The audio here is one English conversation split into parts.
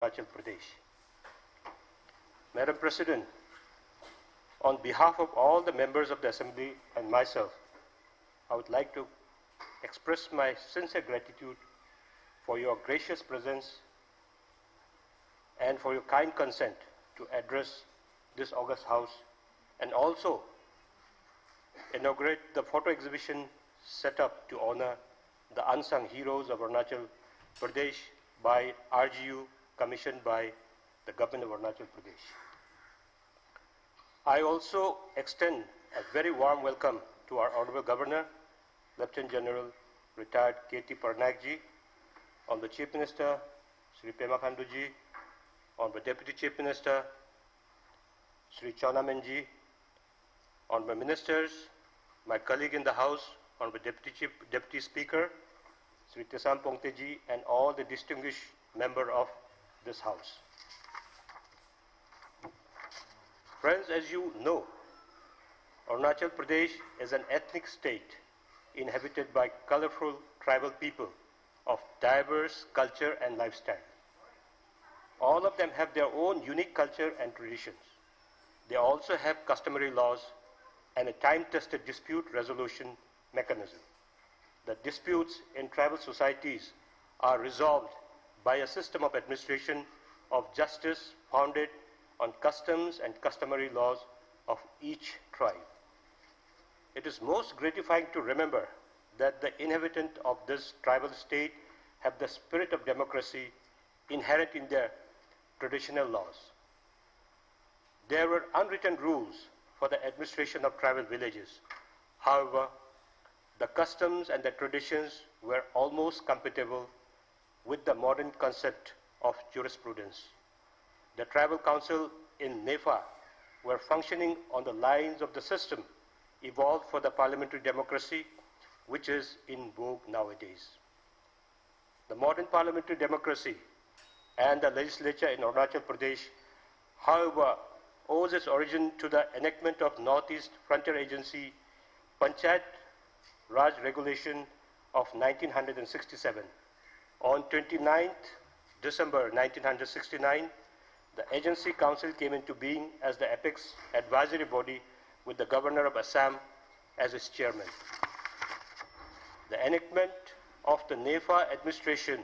Arunachal Pradesh. Madam President, on behalf of all the members of the Assembly and myself, I would like to express my sincere gratitude for your gracious presence and for your kind consent to address this august house and also inaugurate the photo exhibition set up to honor the unsung heroes of Arunachal Pradesh by RGU, commissioned by the government of Arunachal Pradesh. I also extend a very warm welcome to our Honorable Governor, Lieutenant General Retired K.T. Parnakji, Honorable Chief Minister, Sri Pema Khanduji, Honorable Deputy Chief Minister, Sri Chonamenji, Honorable Ministers, my colleague in the House, Honorable Deputy Speaker, Sri Tesam Pongteji, and all the distinguished members of this House. Friends, as you know, Arunachal Pradesh is an ethnic state inhabited by colorful tribal people of diverse culture and lifestyle. All of them have their own unique culture and traditions. They also have customary laws and a time-tested dispute resolution mechanism. The disputes in tribal societies are resolved by a system of administration of justice founded on customs and customary laws of each tribe. It is most gratifying to remember that the inhabitants of this tribal state have the spirit of democracy inherent in their traditional laws. There were unwritten rules for the administration of tribal villages. However, the customs and the traditions were almost compatible with the modern concept of jurisprudence. The tribal council in NEFA were functioning on the lines of the system evolved for the parliamentary democracy, which is in vogue nowadays. The modern parliamentary democracy and the legislature in Arunachal Pradesh, however, owes its origin to the enactment of Northeast Frontier Agency Panchayat Raj Regulation of 1967. On 29th December 1969, the agency council came into being as the apex advisory body with the governor of Assam as its chairman. The enactment of the NEFA administration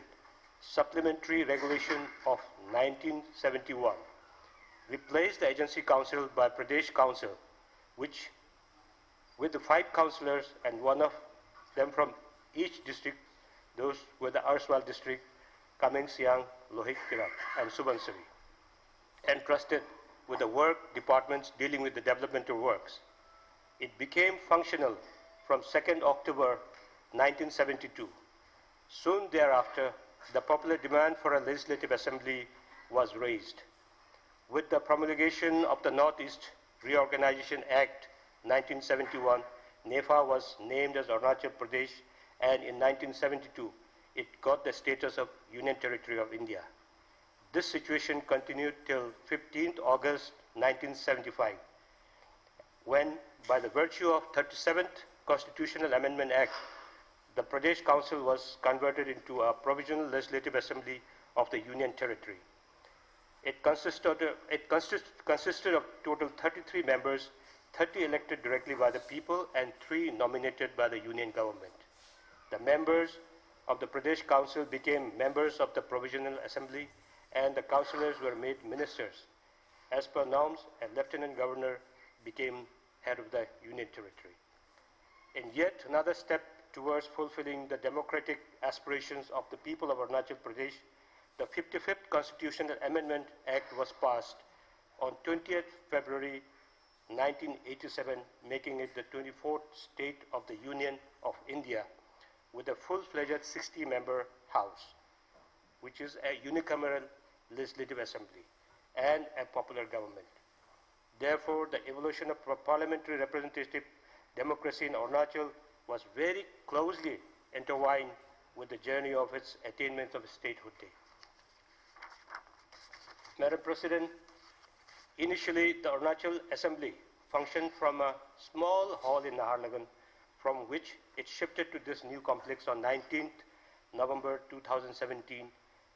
supplementary regulation of 1971 replaced the agency council by Pradesh Council, which with the 5 councillors and one of them from each district, those were the erstwhile district, Kameng Siang, Lohit Kirak, and Subansiri, entrusted with the work departments dealing with the developmental works. It became functional from 2nd October 1972. Soon thereafter, the popular demand for a legislative assembly was raised. With the promulgation of the Northeast Reorganization Act 1971, NEFA was named as Arunachal Pradesh, and in 1972, it got the status of Union Territory of India. This situation continued till 15th August 1975, when, by the virtue of 37th Constitutional Amendment Act, the Pradesh Council was converted into a provisional legislative assembly of the Union Territory. It consisted of total 33 members, 30 elected directly by the people and 3 nominated by the Union government. The members of the Pradesh Council became members of the Provisional Assembly, and the councillors were made ministers. As per norms, a lieutenant governor became head of the Union Territory. In yet another step towards fulfilling the democratic aspirations of the people of Arunachal Pradesh, the 55th Constitutional Amendment Act was passed on 20th February 1987, making it the 24th state of the Union of India with a full-fledged 60-member House, which is a unicameral legislative assembly and a popular government. Therefore, the evolution of parliamentary representative democracy in Arunachal was very closely intertwined with the journey of its attainment of statehood day. Madam President, initially the Arunachal Assembly functioned from a small hall in Naharlagun, from which it shifted to this new complex on 19th November 2017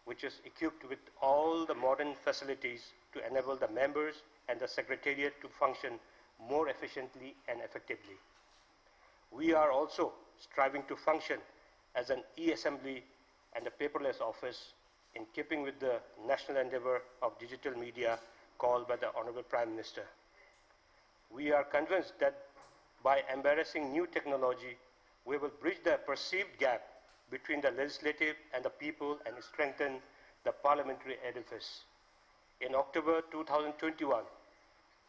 which is equipped with all the modern facilities to enable the members and the Secretariat to function more efficiently and effectively. We are also striving to function as an e-assembly and a paperless office in keeping with the national endeavor of digital media called by the Honorable Prime Minister. We are convinced that by embracing new technology, we will bridge the perceived gap between the legislative and the people and strengthen the parliamentary edifice. In October 2021,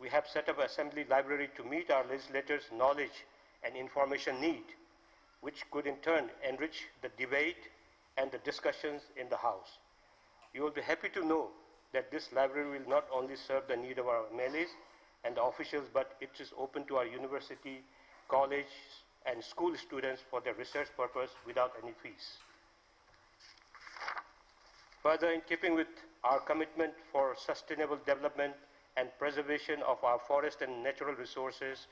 we have set up an assembly library to meet our legislators' knowledge and information need, which could in turn enrich the debate and the discussions in the House. You will be happy to know that this library will not only serve the need of our MLAs and the officials, but it is open to our university, college, and school students for their research purpose without any fees. Further, in keeping with our commitment for sustainable development and preservation of our forest and natural resources,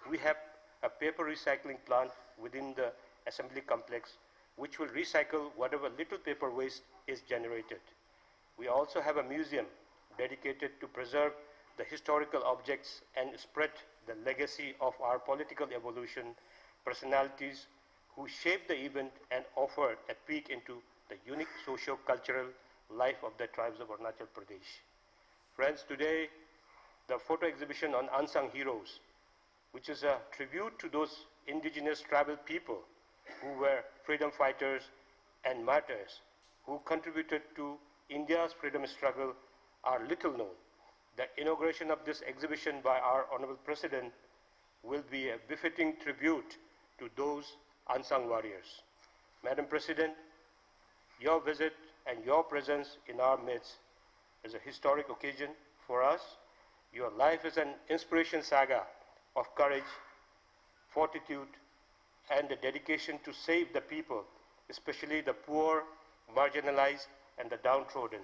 we have a paper recycling plant within the assembly complex, which will recycle whatever little paper waste is generated. We also have a museum dedicated to preserve the historical objects and spread the legacy of our political evolution personalities who shaped the event and offered a peek into the unique socio-cultural life of the tribes of Arunachal Pradesh. Friends, today the photo exhibition on unsung heroes, which is a tribute to those indigenous tribal people who were freedom fighters and martyrs who contributed to India's freedom struggle, are little known. The inauguration of this exhibition by our Honorable President will be a befitting tribute to those unsung warriors. Madam President, your visit and your presence in our midst is a historic occasion for us. Your life is an inspiration saga of courage, fortitude, and the dedication to save the people, especially the poor, marginalized, and the downtrodden.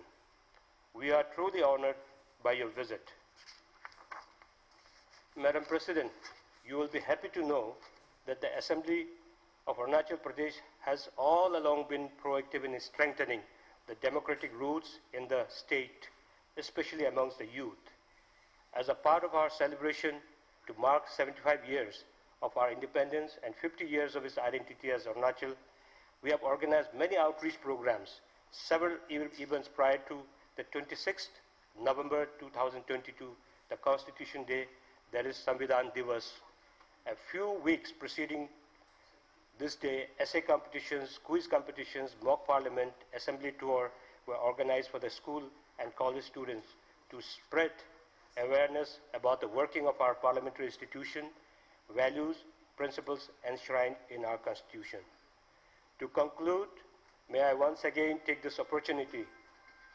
We are truly honored by your visit. Madam President, you will be happy to know that the Assembly of Arunachal Pradesh has all along been proactive in strengthening the democratic roots in the state, especially amongst the youth. As a part of our celebration to mark 75 years of our independence and 50 years of its identity as Arunachal, we have organized many outreach programs, several events prior to the 26th November 2022, the Constitution Day, that is Samvidhan Divas. A few weeks preceding this day, essay competitions, quiz competitions, mock parliament, assembly tour were organized for the school and college students to spread awareness about the working of our parliamentary institution, values, principles enshrined in our Constitution. To conclude, may I once again take this opportunity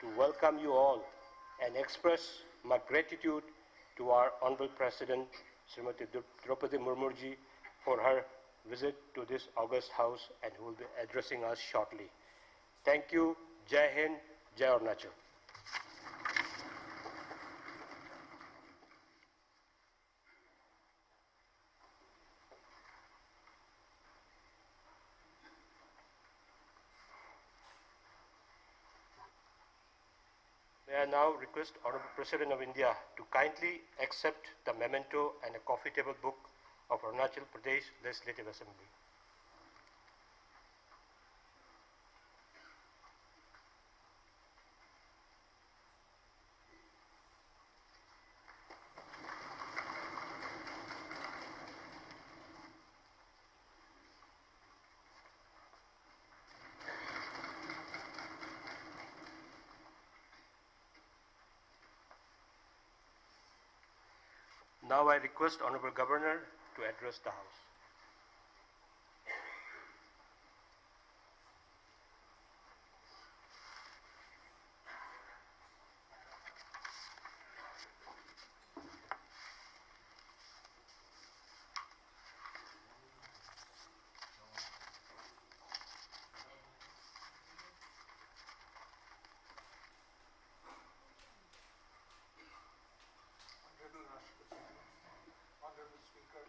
to welcome you all and express my gratitude to our Honorable President, Srimati Draupadi Murmu ji, for her visit to this august house and who will be addressing us shortly. Thank you. Jai Hind, Jai Arunachal. May I now request Honorable President of India to kindly accept the memento and a coffee table book of Arunachal Pradesh Legislative Assembly. Now I request Honorable Governor to address the House. Honorable Speaker,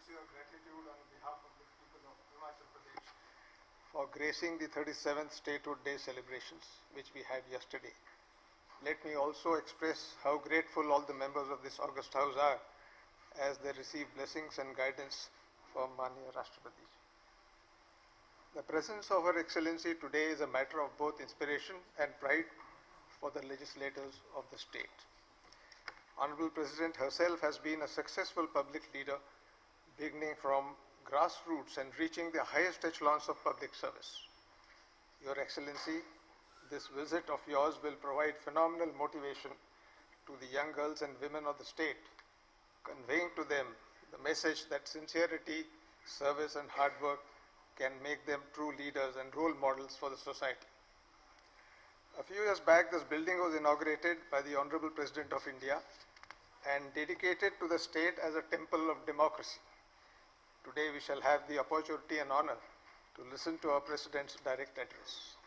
sincere gratitude on behalf of the people of Arunachal Pradesh for gracing the 37th Statehood Day celebrations, which we had yesterday. Let me also express how grateful all the members of this august house are as they receive blessings and guidance from Manya Rashtrapati. The presence of Her Excellency today is a matter of both inspiration and pride for the legislators of the state. Honorable President herself has been a successful public leader, beginning from grassroots and reaching the highest echelons of public service. Your Excellency, this visit of yours will provide phenomenal motivation to the young girls and women of the state, conveying to them the message that sincerity, service and hard work can make them true leaders and role models for the society. A few years back, this building was inaugurated by the Honorable President of India and dedicated to the state as a temple of democracy. Today we shall have the opportunity and honor to listen to our President's direct address.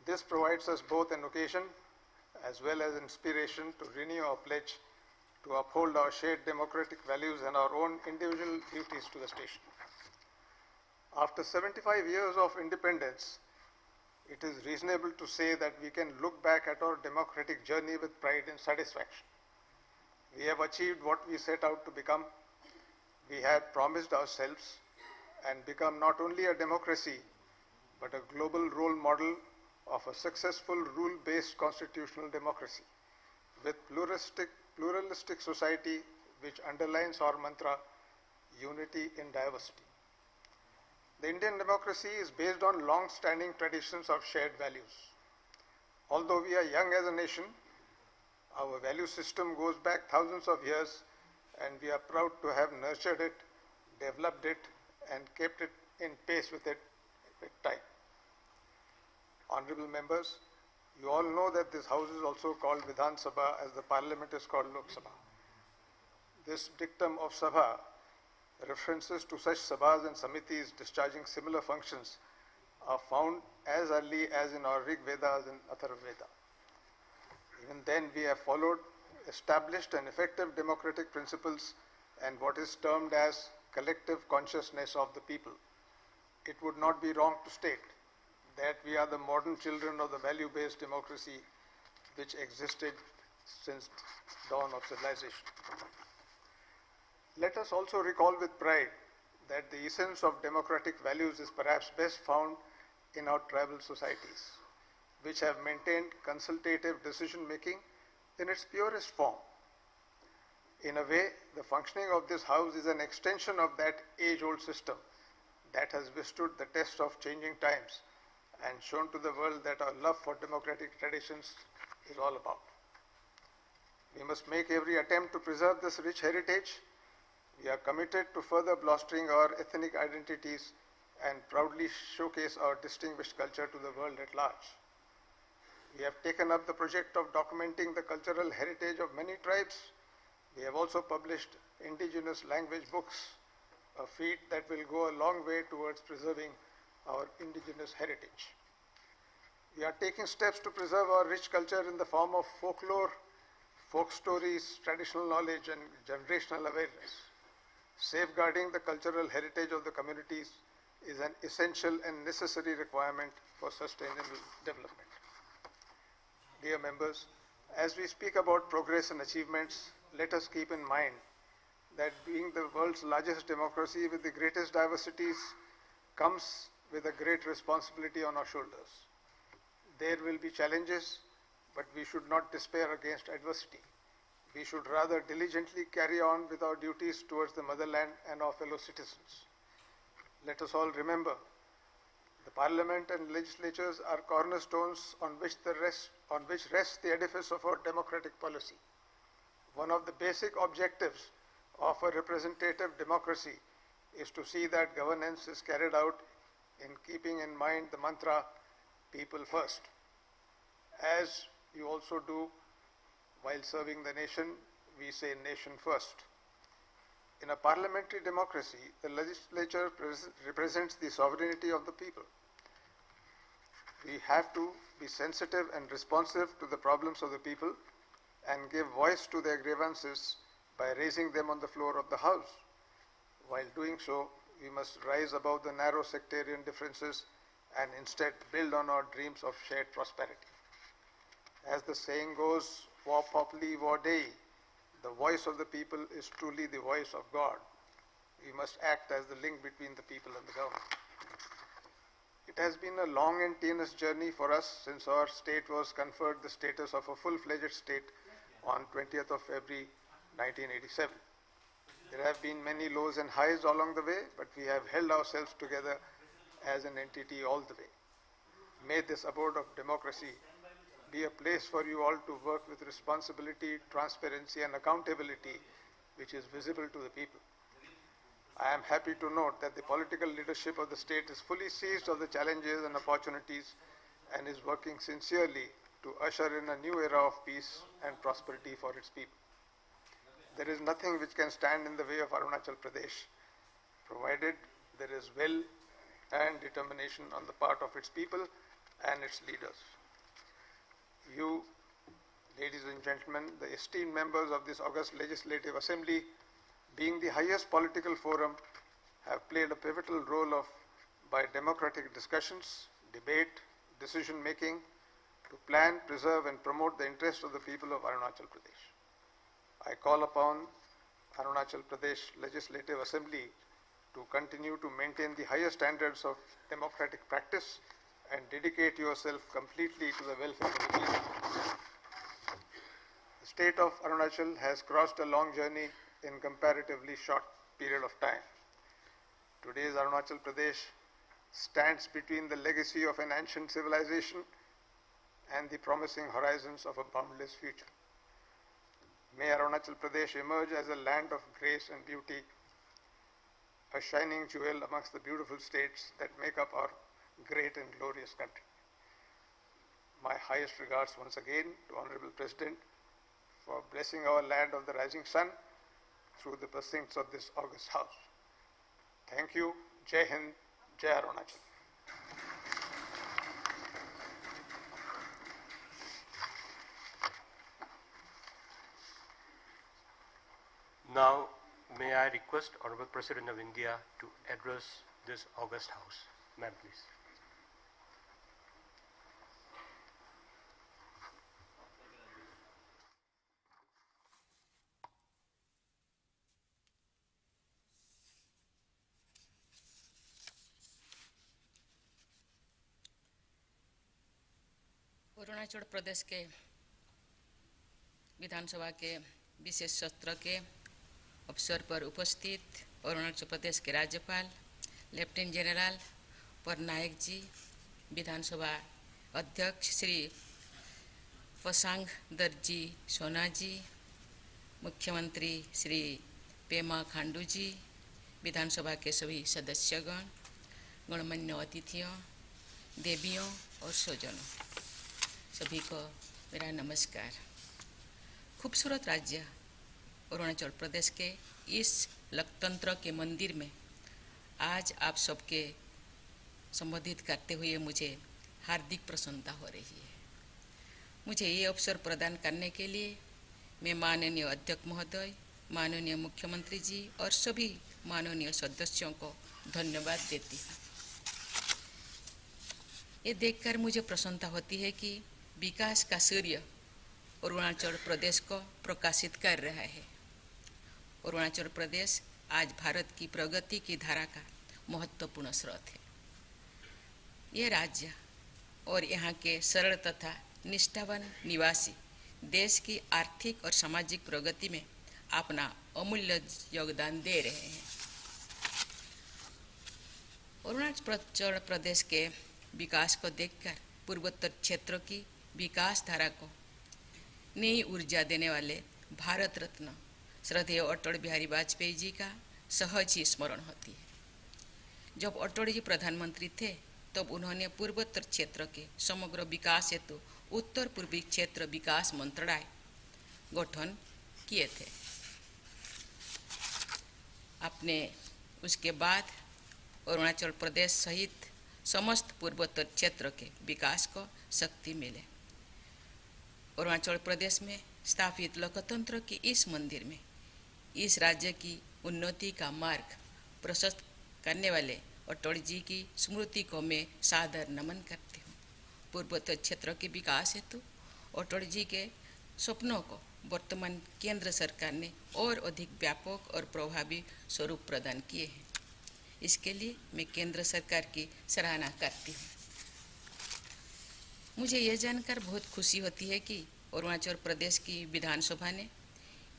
This provides us both an occasion as well as inspiration to renew our pledge to uphold our shared democratic values and our own individual duties to the station. After 75 years of independence, it is reasonable to say that we can look back at our democratic journey with pride and satisfaction. We have achieved what we set out to become. We had promised ourselves and become not only a democracy, but a global role model of a successful rule-based constitutional democracy with pluralistic society which underlines our mantra, unity in diversity. The Indian democracy is based on long-standing traditions of shared values. Although we are young as a nation, our value system goes back thousands of years, and we are proud to have nurtured it, developed it, and kept it in pace with it with time. Honorable members, you all know that this house is also called Vidhan Sabha as the parliament is called Lok Sabha. This dictum of Sabha, references to such Sabhas and Samitis discharging similar functions are found as early as in our Rig Vedas and Atharva Veda. Even then, we have followed established and effective democratic principles and what is termed as collective consciousness of the people. It would not be wrong to state that we are the modern children of the value-based democracy which existed since dawn of civilization. Let us also recall with pride that the essence of democratic values is perhaps best found in our tribal societies, which have maintained consultative decision-making in its purest form. In a way, the functioning of this house is an extension of that age-old system that has withstood the test of changing times and shown to the world that our love for democratic traditions is all about. We must make every attempt to preserve this rich heritage. We are committed to further bolstering our ethnic identities and proudly showcase our distinguished culture to the world at large. We have taken up the project of documenting the cultural heritage of many tribes. We have also published indigenous language books, a feat that will go a long way towards preserving our indigenous heritage. We are taking steps to preserve our rich culture in the form of folklore, folk stories, traditional knowledge, and generational awareness. Safeguarding the cultural heritage of the communities is an essential and necessary requirement for sustainable development. Dear members, as we speak about progress and achievements, let us keep in mind that being the world's largest democracy with the greatest diversities comes with a great responsibility on our shoulders. There will be challenges, but we should not despair against adversity. We should rather diligently carry on with our duties towards the motherland and our fellow citizens. Let us all remember, the Parliament and legislatures are cornerstones on which rests the edifice of our democratic policy. One of the basic objectives of a representative democracy is to see that governance is carried out in keeping in mind the mantra, people first. As you also do while serving the nation, we say nation first. In a parliamentary democracy, the legislature represents the sovereignty of the people. We have to be sensitive and responsive to the problems of the people and give voice to their grievances by raising them on the floor of the House. While doing so, we must rise above the narrow sectarian differences and instead build on our dreams of shared prosperity. As the saying goes, War Populi, War Dei, the voice of the people is truly the voice of God. We must act as the link between the people and the government. It has been a long and tedious journey for us since our state was conferred the status of a full-fledged state on 20th of February 1987. There have been many lows and highs along the way, but we have held ourselves together as an entity all the way. May this abode of democracy be a place for you all to work with responsibility, transparency and accountability which is visible to the people. I am happy to note that the political leadership of the state is fully seized of the challenges and opportunities and is working sincerely to usher in a new era of peace and prosperity for its people. There is nothing which can stand in the way of Arunachal Pradesh, provided there is will and determination on the part of its people and its leaders. You, ladies and gentlemen, the esteemed members of this august Legislative Assembly, being the highest political forum, have played a pivotal role by democratic discussions, debate, decision-making, to plan, preserve and promote the interests of the people of Arunachal Pradesh. I call upon Arunachal Pradesh Legislative Assembly to continue to maintain the highest standards of democratic practice and dedicate yourself completely to the welfare of the people. The state of Arunachal has crossed a long journey in comparatively short period of time. Today's Arunachal Pradesh stands between the legacy of an ancient civilization and the promising horizons of a boundless future. May Arunachal Pradesh emerge as a land of grace and beauty, a shining jewel amongst the beautiful states that make up our great and glorious country. My highest regards once again to Honorable President for blessing our land of the rising sun through the precincts of this august house. Thank you. Jai Hind, Jai Arunachal. Now, may I request Honorable President of India to address this august house. Ma'am, please. Arunachal Pradesh के विधानसभा के विशेष सत्र के अवसर पर उपस्थित अरुणाचल प्रदेश के राज्यपाल lieutenant general Patnaik ji, विधानसभा अध्यक्ष श्री फसांग दर्जी सोना जी, मुख्यमंत्री श्री पेमा खांडू जी, विधानसभा के सभी सदस्यगण, गणमान्य अतिथियों, देवियों और स्वजनों, सभी को मेरा नमस्कार। खूबसूरत राज्य अरुणाचल प्रदेश के इस लोकतंत्र के मंदिर में आज आप सबके संबोधित करते हुए मुझे हार्दिक प्रसन्नता हो रही है। मुझे ये अवसर प्रदान करने के लिए मैं माननीय अध्यक्ष महोदय, माननीय मुख्यमंत्री जी और सभी माननीय सदस्यों को धन्यवाद देती हूँ। ये देखकर मुझे प्रसन्नता होती है कि विकास का सूर्य अरुणाचल प्रदेश को प्रकाशित कर रहा है। अरुणाचल प्रदेश आज भारत की प्रगति की धारा का महत्वपूर्ण स्रोत है। ये राज्य और यहाँ के सरल तथा निष्ठावान निवासी देश की आर्थिक और सामाजिक प्रगति में अपना अमूल्य योगदान दे रहे हैं। अरुणाचल प्रदेश के विकास को देखकर पूर्वोत्तर क्षेत्र की विकास धारा को नई ऊर्जा देने वाले भारत रत्न श्रद्धेय अटल बिहारी वाजपेयी जी का सहज ही स्मरण होती है। जब अटल जी प्रधानमंत्री थे तब उन्होंने पूर्वोत्तर क्षेत्र के समग्र विकास हेतु उत्तर पूर्वी क्षेत्र विकास मंत्रालय गठन किए थे। अपने उसके बाद अरुणाचल प्रदेश सहित समस्त पूर्वोत्तर क्षेत्र के विकास को शक्ति मिले। अरुणाचल प्रदेश में स्थापित लोकतंत्र के इस मंदिर में इस राज्य की उन्नति का मार्ग प्रशस्त करने वाले अटल जी की स्मृति को मैं सादर नमन करती हूँ। पूर्वोत्तर क्षेत्र के विकास हेतु अटल जी के सपनों को वर्तमान केंद्र सरकार ने और अधिक व्यापक और प्रभावी स्वरूप प्रदान किए हैं। इसके लिए मैं केंद्र सरकार की सराहना करती हूँ। मुझे यह जानकर बहुत खुशी होती है कि अरुणाचल प्रदेश की विधानसभा ने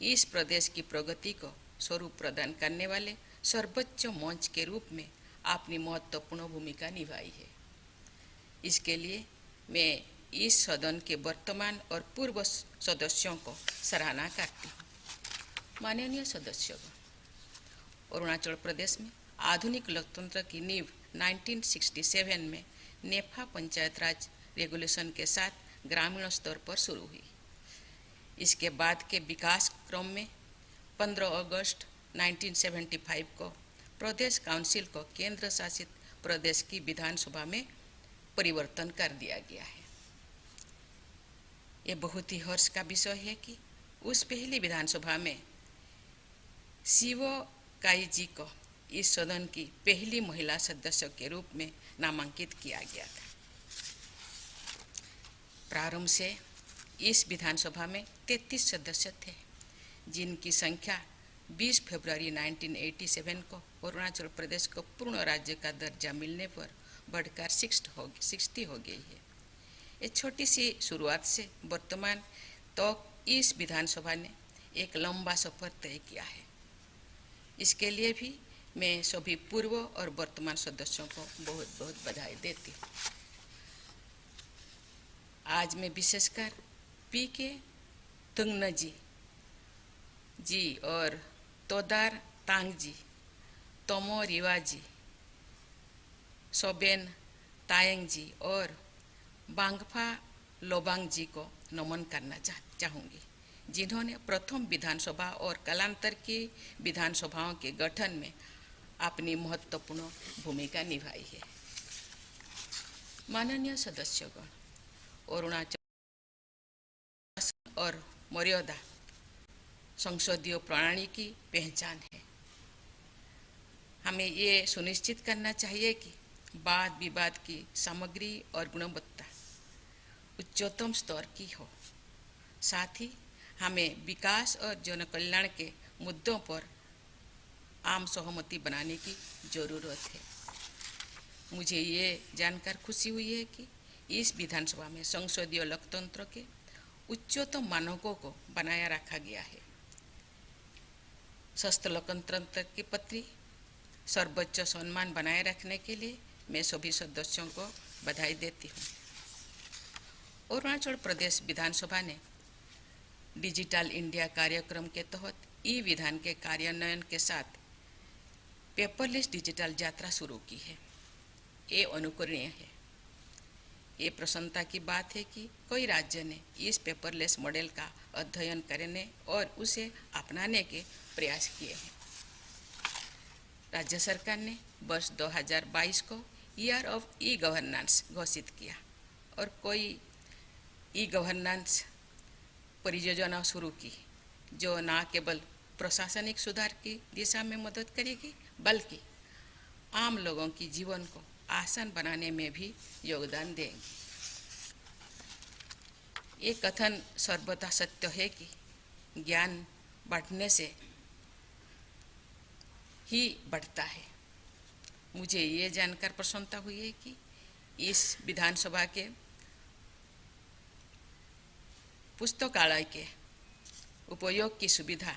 इस प्रदेश की प्रगति को स्वरूप प्रदान करने वाले सर्वोच्च मंच के रूप में अपनी महत्वपूर्ण भूमिका निभाई है। इसके लिए मैं इस सदन के वर्तमान और पूर्व सदस्यों को सराहना करती हूँ। माननीय सदस्यों, अरुणाचल प्रदेश में आधुनिक लोकतंत्र की नींव 1967 में नेफा पंचायत राज रेगुलेशन के साथ ग्रामीण स्तर पर शुरू हुई। इसके बाद के विकास क्रम में 15 अगस्त 1975 को प्रदेश काउंसिल को केंद्र शासित प्रदेश की विधानसभा में परिवर्तन कर दिया गया है। ये बहुत ही हर्ष का विषय है कि उस पहली विधानसभा में शिवो काई जी को इस सदन की पहली महिला सदस्य के रूप में नामांकित किया गया था। प्रारंभ से इस विधानसभा में 33 सदस्य थे, जिनकी संख्या 20 फरवरी 1987 को अरुणाचल प्रदेश को पूर्ण राज्य का दर्जा मिलने पर बढ़कर 60 हो गई है। एक छोटी सी शुरुआत से वर्तमान तक इस विधानसभा ने एक लंबा सफर तय किया है। इसके लिए भी मैं सभी पूर्व और वर्तमान सदस्यों को बहुत बहुत बधाई देती हूँ। आज मैं विशेषकर पीके तुंगन जी और तोदार तांग जी, तोमो रिवा जी, सोबेन तायंग जी और बांगफा लोबांग जी को नमन करना चाहूँगी, जिन्होंने प्रथम विधानसभा और कालांतर की विधानसभाओं के गठन में अपनी महत्वपूर्ण भूमिका निभाई है। माननीय सदस्यगण, अरुणाचल और मर्यादा संसदीय प्रणाली की पहचान है। हमें ये सुनिश्चित करना चाहिए कि वाद विवाद की सामग्री और गुणवत्ता उच्चतम स्तर की हो। साथ ही हमें विकास और जन कल्याण के मुद्दों पर आम सहमति बनाने की जरूरत है। मुझे ये जानकर खुशी हुई है कि इस विधानसभा में संसदीय लोकतंत्र के उच्चतम मानकों को बनाया रखा गया है। स्वस्थ लोकतंत्र के प्रति सर्वोच्च सम्मान बनाए रखने के लिए मैं सभी सदस्यों को बधाई देती हूँ। अरुणाचल प्रदेश विधानसभा ने डिजिटल इंडिया कार्यक्रम के तहत ई विधान के कार्यान्वयन के साथ पेपरलेस डिजिटल यात्रा शुरू की है। ये अनुकरणीय है। ये प्रसन्नता की बात है कि कई राज्य ने इस पेपरलेस मॉडल का अध्ययन करने और उसे अपनाने के प्रयास किए हैं। राज्य सरकार ने वर्ष 2022 को ईयर ऑफ ई गवर्नेंस घोषित किया और कई ई गवर्नेंस परियोजना शुरू की, जो न केवल प्रशासनिक सुधार की दिशा में मदद करेगी, बल्कि आम लोगों की जीवन को आसान बनाने में भी योगदान देंगी। ये कथन सर्वथा सत्य है कि ज्ञान बढ़ने से ही बढ़ता है। मुझे ये जानकर प्रसन्नता हुई है कि इस विधानसभा के पुस्तकालय के उपयोग की सुविधा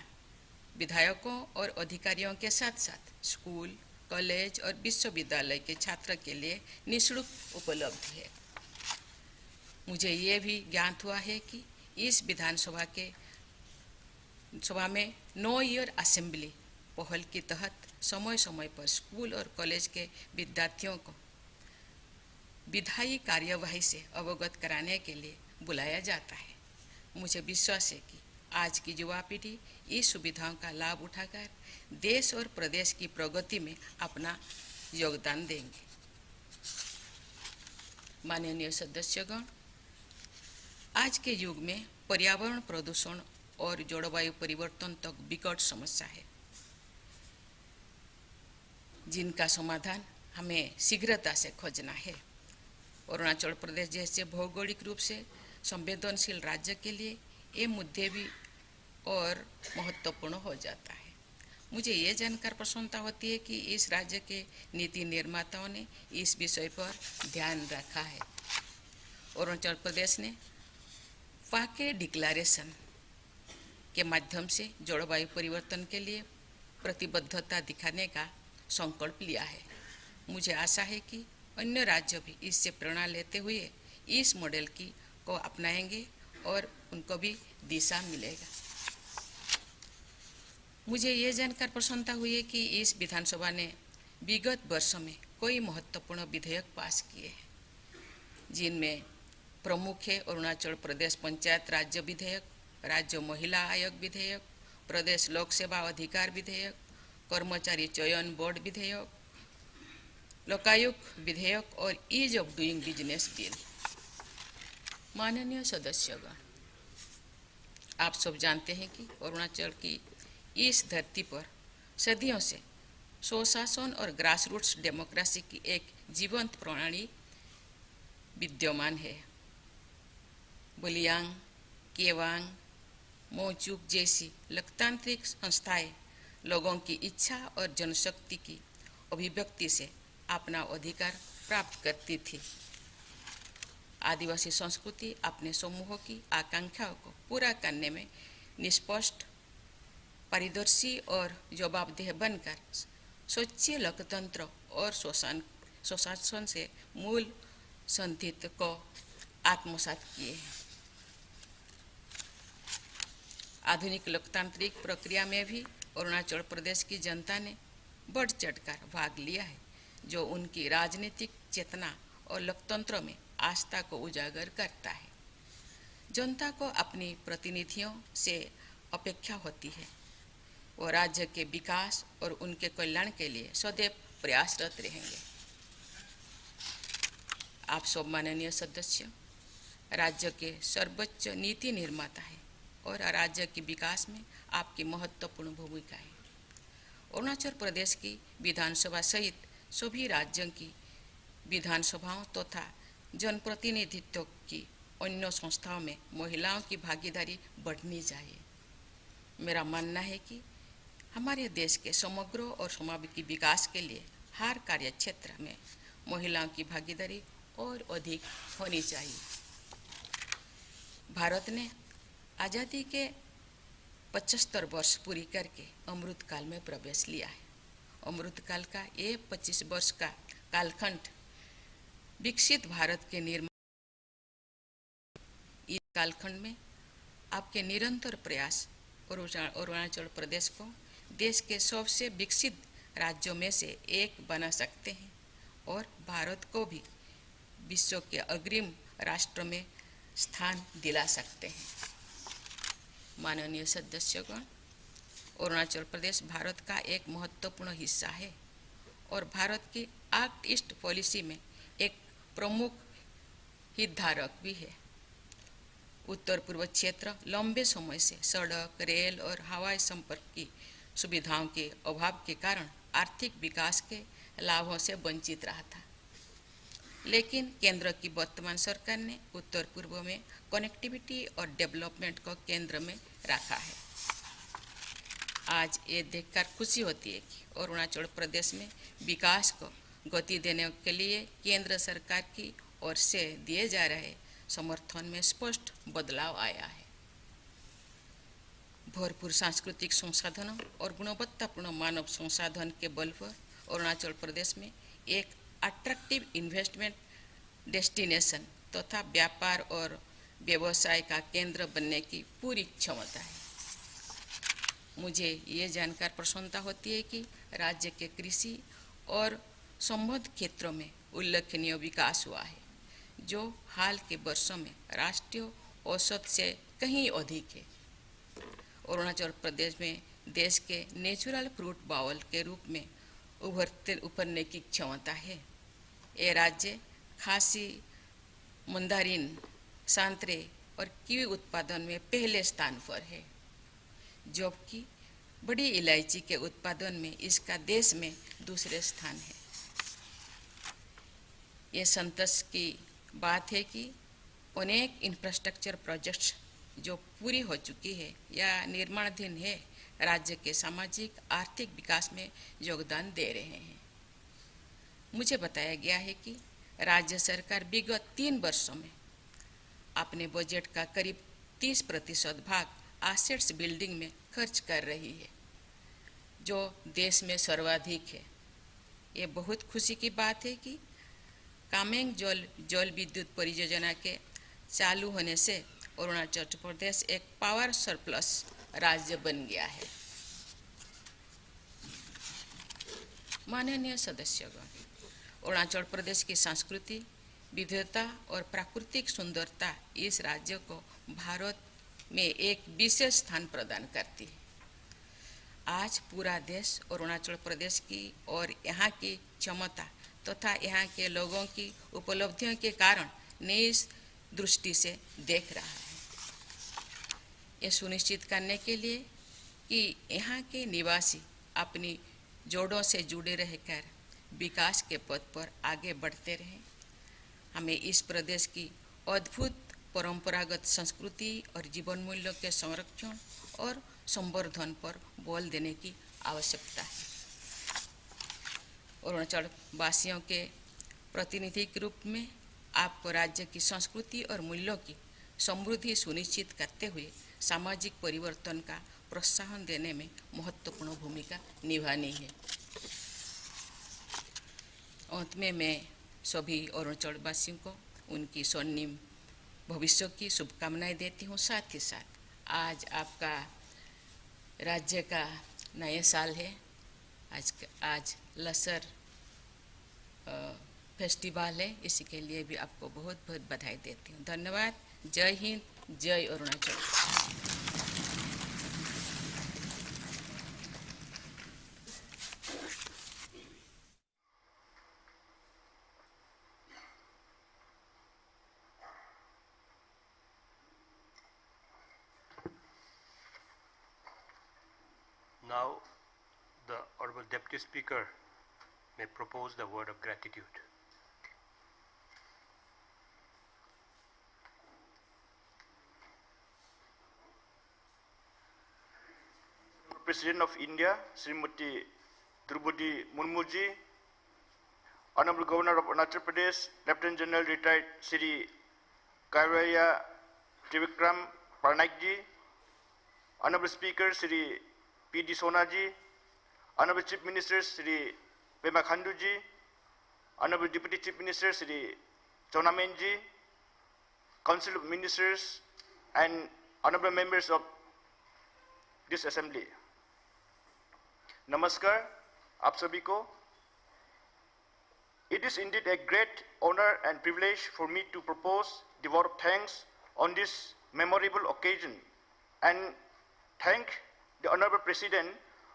विधायकों और अधिकारियों के साथ साथ स्कूल, कॉलेज और विश्वविद्यालय के छात्र के लिए निःशुल्क उपलब्ध है। मुझे ये भी ज्ञात हुआ है कि इस विधानसभा में नो ईयर असेंबली पहल के तहत समय समय पर स्कूल और कॉलेज के विद्यार्थियों को विधायी कार्यवाही से अवगत कराने के लिए बुलाया जाता है। मुझे विश्वास है कि आज की युवा पीढ़ी इस सुविधाओं का लाभ उठाकर देश और प्रदेश की प्रगति में अपना योगदान देंगे। माननीय सदस्यगण, आज के युग में पर्यावरण प्रदूषण और जलवायु परिवर्तन तक विकट समस्या है। जिनका समाधान हमें शीघ्रता से खोजना है। अरुणाचल प्रदेश जैसे भौगोलिक रूप से संवेदनशील राज्य के लिए ये मुद्दे भी और महत्वपूर्ण हो जाता है। मुझे ये जानकर प्रसन्नता होती है कि इस राज्य के नीति निर्माताओं ने इस विषय पर ध्यान रखा है। अरुणाचल प्रदेश ने पाके डिक्लेरेशन के माध्यम से जलवायु परिवर्तन के लिए प्रतिबद्धता दिखाने का संकल्प लिया है। मुझे आशा है कि अन्य राज्य भी इससे प्रेरणा लेते हुए इस मॉडल को अपनाएंगे और उनको भी दिशा मिलेगा। मुझे ये जानकर प्रसन्नता हुई है कि इस विधानसभा ने विगत वर्षों में कई महत्वपूर्ण विधेयक पास किए हैं, जिनमें प्रमुख है अरुणाचल प्रदेश पंचायत राज्य विधेयक, राज्य महिला आयोग विधेयक, प्रदेश लोक सेवा अधिकार विधेयक, कर्मचारी चयन बोर्ड विधेयक, लोकायुक्त विधेयक और ease of doing business bill. माननीय सदस्यगण, आप सब जानते हैं कि अरुणाचल की इस धरती पर सदियों से स्वशासन और ग्रासरूट्स डेमोक्रेसी की एक जीवंत प्रणाली विद्यमान है। बुलियांग, केवांग, मोचुक जैसी लोकतांत्रिक संस्थाएं लोगों की इच्छा और जनशक्ति की अभिव्यक्ति से अपना अधिकार प्राप्त करती थी। आदिवासी संस्कृति अपने समूहों की आकांक्षाओं को पूरा करने में निष्पक्ष, पारदर्शी और जवाबदेह बनकर स्वच्छ लोकतंत्र और स्वशासन से मूल सिद्धांतों को आत्मसात किए हैं। आधुनिक लोकतांत्रिक प्रक्रिया में भी अरुणाचल प्रदेश की जनता ने बढ़ चढ़कर भाग लिया है, जो उनकी राजनीतिक चेतना और लोकतंत्र में आस्था को उजागर करता है। जनता को अपनी प्रतिनिधियों से अपेक्षा होती है वो राज्य के विकास और उनके कल्याण के लिए सदैव प्रयासरत रहेंगे। आप सब माननीय सदस्य राज्य के सर्वोच्च नीति निर्माता है और राज्य के विकास में आपकी महत्वपूर्ण भूमिका है। अरुणाचल प्रदेश की विधानसभा सहित सभी राज्यों की विधानसभाओं तथा जनप्रतिनिधित्व की अन्य संस्थाओं में महिलाओं की भागीदारी बढ़नी चाहिए। मेरा मानना है कि हमारे देश के समग्र और समावेशी विकास के लिए हर कार्य क्षेत्र में महिलाओं की भागीदारी और अधिक होनी चाहिए। भारत ने आज़ादी के 75 वर्ष पूरी करके अमृत काल में प्रवेश लिया है। अमृत काल का ये 25 वर्ष का कालखंड विकसित भारत के निर्माण, इस कालखंड में आपके निरंतर प्रयास अरुणाचल प्रदेश को देश के सबसे विकसित राज्यों में से एक बना सकते हैं और भारत को भी विश्व के अग्रिम राष्ट्र में स्थान दिला सकते हैं। माननीय सदस्यगण, अरुणाचल प्रदेश भारत का एक महत्वपूर्ण हिस्सा है और भारत की एक्ट ईस्ट पॉलिसी में एक प्रमुख हितधारक भी है। उत्तर पूर्व क्षेत्र लंबे समय से सड़क, रेल और हवाई संपर्क की सुविधाओं के अभाव के कारण आर्थिक विकास के लाभों से वंचित रहा था, लेकिन केंद्र की वर्तमान सरकार ने उत्तर पूर्व में कनेक्टिविटी और डेवलपमेंट को केंद्र में रखा है। आज ये देखकर खुशी होती है कि अरुणाचल प्रदेश में विकास को गति देने के लिए केंद्र सरकार की ओर से दिए जा रहे समर्थन में स्पष्ट बदलाव आया है। भरपूर सांस्कृतिक संसाधनों और गुणवत्तापूर्ण मानव संसाधन के बल पर अरुणाचल प्रदेश में एक अट्रैक्टिव इन्वेस्टमेंट डेस्टिनेशन तथा व्यापार और व्यवसाय का केंद्र बनने की पूरी क्षमता है। मुझे ये जानकर प्रसन्नता होती है कि राज्य के कृषि और संबद्ध क्षेत्रों में उल्लेखनीय विकास हुआ है, जो हाल के वर्षों में राष्ट्रीय औसत से कहीं अधिक है। अरुणाचल प्रदेश में देश के नेचुरल फ्रूट बाउल के रूप में उभरने की क्षमता है। ये राज्य खासी, मंदारिन, संतरे और कीवी उत्पादन में पहले स्थान पर है, जबकि बड़ी इलायची के उत्पादन में इसका देश में दूसरे स्थान है। ये संतोष की बात है कि अनेक इंफ्रास्ट्रक्चर प्रोजेक्ट्स जो पूरी हो चुकी है या निर्माणाधीन है, राज्य के सामाजिक आर्थिक विकास में योगदान दे रहे हैं। मुझे बताया गया है कि राज्य सरकार विगत 3 वर्षों में अपने बजट का करीब 30% भाग एसेट्स बिल्डिंग में खर्च कर रही है, जो देश में सर्वाधिक है। ये बहुत खुशी की बात है कि कामेंग जल विद्युत परियोजना के चालू होने से अरुणाचल प्रदेश एक पावर सरप्लस राज्य बन गया है। माननीय सदस्यगण, अरुणाचल प्रदेश की संस्कृति, विविधता और प्राकृतिक सुंदरता इस राज्य को भारत में एक विशेष स्थान प्रदान करती है। आज पूरा देश अरुणाचल प्रदेश की और यहाँ की क्षमता तथा यहाँ के लोगों की उपलब्धियों के कारण नई दृष्टि से देख रहा है। ये सुनिश्चित करने के लिए कि यहाँ के निवासी अपनी जोड़ों से जुड़े रहकर विकास के पथ पर आगे बढ़ते रहें, हमें इस प्रदेश की अद्भुत परंपरागत संस्कृति और जीवन मूल्यों के संरक्षण और संवर्धन पर बल देने की आवश्यकता है। अरुणाचल वासियों के प्रतिनिधि के रूप में आपको राज्य की संस्कृति और मूल्यों की समृद्धि सुनिश्चित करते हुए सामाजिक परिवर्तन का प्रोत्साहन देने में महत्वपूर्ण भूमिका निभानी है। अंत में मैं सभी अरुणाचल वासियों को उनकी स्वर्णिम भविष्य की शुभकामनाएं देती हूँ। साथ ही साथ आज आपका राज्य का नया साल है। आज लसर फेस्टिवल है, इसी के लिए भी आपको बहुत बहुत बधाई देती हूँ। धन्यवाद। जय हिंद, जय Arunachal. Now, the Honorable Deputy Speaker may propose the word of gratitude. President of India, Srimati Draupadi Murmu ji, Honorable Governor of Arunachal Pradesh, Lieutenant General Retired Sri Kairaya Trivikram Parnaik ji, Honorable Speaker Sri P.D. Sona ji, Honorable Chief Minister Sri Pema Khandu ji, Honorable Deputy Chief Minister Sri Chonamen ji, Council of Ministers and Honorable Members of this Assembly. Namaskar, आप सभी को. It is indeed a great honor and privilege for me to propose the word of thanks on this memorable occasion and thank the Honorable President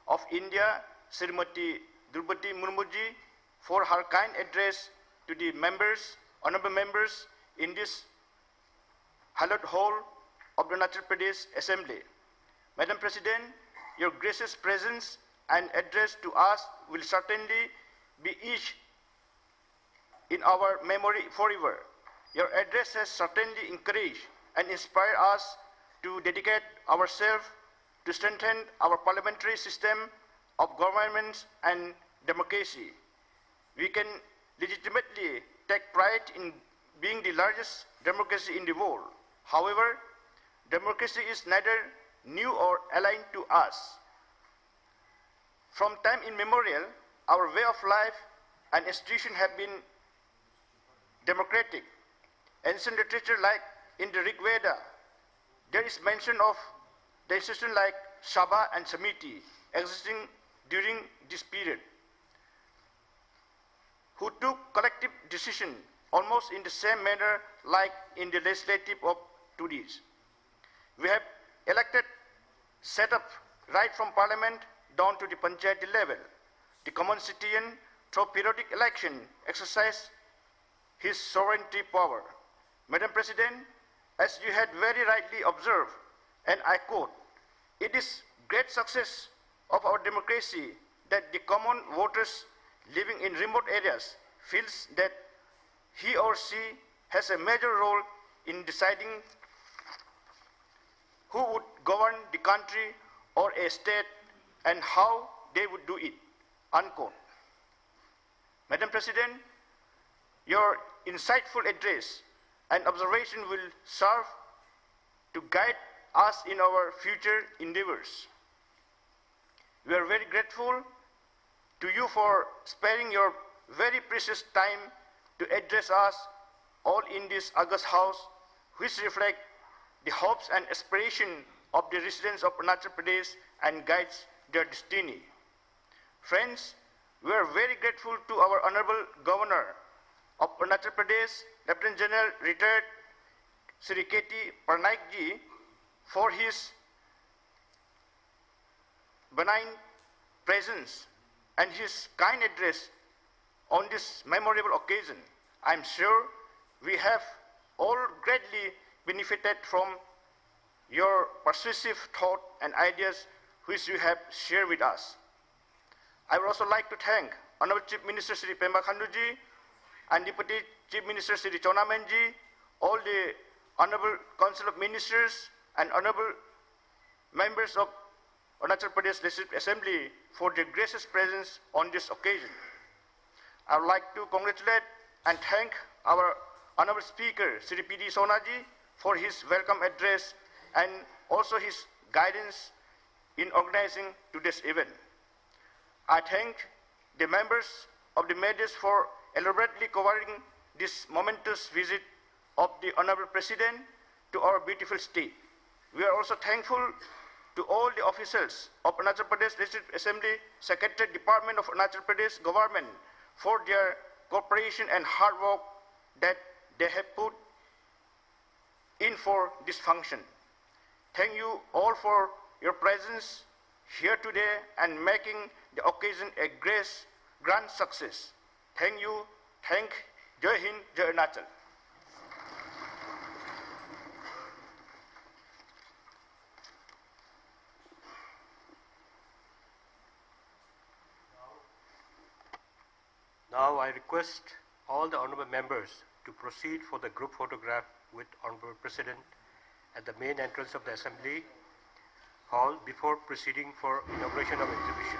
of India, Srimati Draupadi Murmu ji, for her kind address to the members, honorable members in this hallowed hall of the Arunachal Pradesh Assembly. Madam President, your gracious presence and address to us will certainly be etched in our memory forever. Your address has certainly encouraged and inspired us to dedicate ourselves to strengthen our parliamentary system of governance and democracy. We can legitimately take pride in being the largest democracy in the world. However, democracy is neither new or alien to us. From time immemorial, our way of life and institution have been democratic. Ancient literature like in the Rig Veda, there is mention of the institution like Sabha and Samiti existing during this period, who took collective decision almost in the same manner like in the legislative of today's. We have elected set up right from parliament down to the panchayati level. The common citizen through periodic election exercise his sovereignty power. Madam President, as you had very rightly observed, and I quote, it is great success of our democracy that the common voters living in remote areas feels that he or she has a major role in deciding who would govern the country or a state and how they would do it, unquote. Madam President, your insightful address and observation will serve to guide us in our future endeavors. We are very grateful to you for sparing your very precious time to address us all in this August House, which reflect the hopes and aspirations of the residents of Arunachal Pradesh and guides their destiny. Friends, we are very grateful to our Honorable Governor of Arunachal Pradesh, Lieutenant General Retired Sri K.T. Parnaik ji, for his benign presence and his kind address on this memorable occasion. I am sure we have all greatly benefited from your persuasive thought and ideas which you have shared with us. I would also like to thank Honorable Chief Minister Sri Pema Khandu ji and Deputy Chief Minister Sri Chonamen ji, all the Honorable Council of Ministers and Honorable members of Arunachal Pradesh Legislative Assembly for their gracious presence on this occasion. I would like to congratulate and thank our Honorable Speaker, Sri P.D. Sonaji, for his welcome address and also his guidance in organizing today's event. I thank the members of the Majlis for elaborately covering this momentous visit of the Honorable President to our beautiful state. We are also thankful to all the officials of Arunachal Pradesh Legislative Assembly, Secretariat Department of Arunachal Pradesh Government for their cooperation and hard work that they have put in for this function. Thank you all for your presence here today and making the occasion a grand success. Thank you. Thank Jai Hind, Jai Arunachal. Now I request all the honorable members to proceed for the group photograph with Honorable President at the main entrance of the Assembly Hall before proceeding for inauguration of exhibition.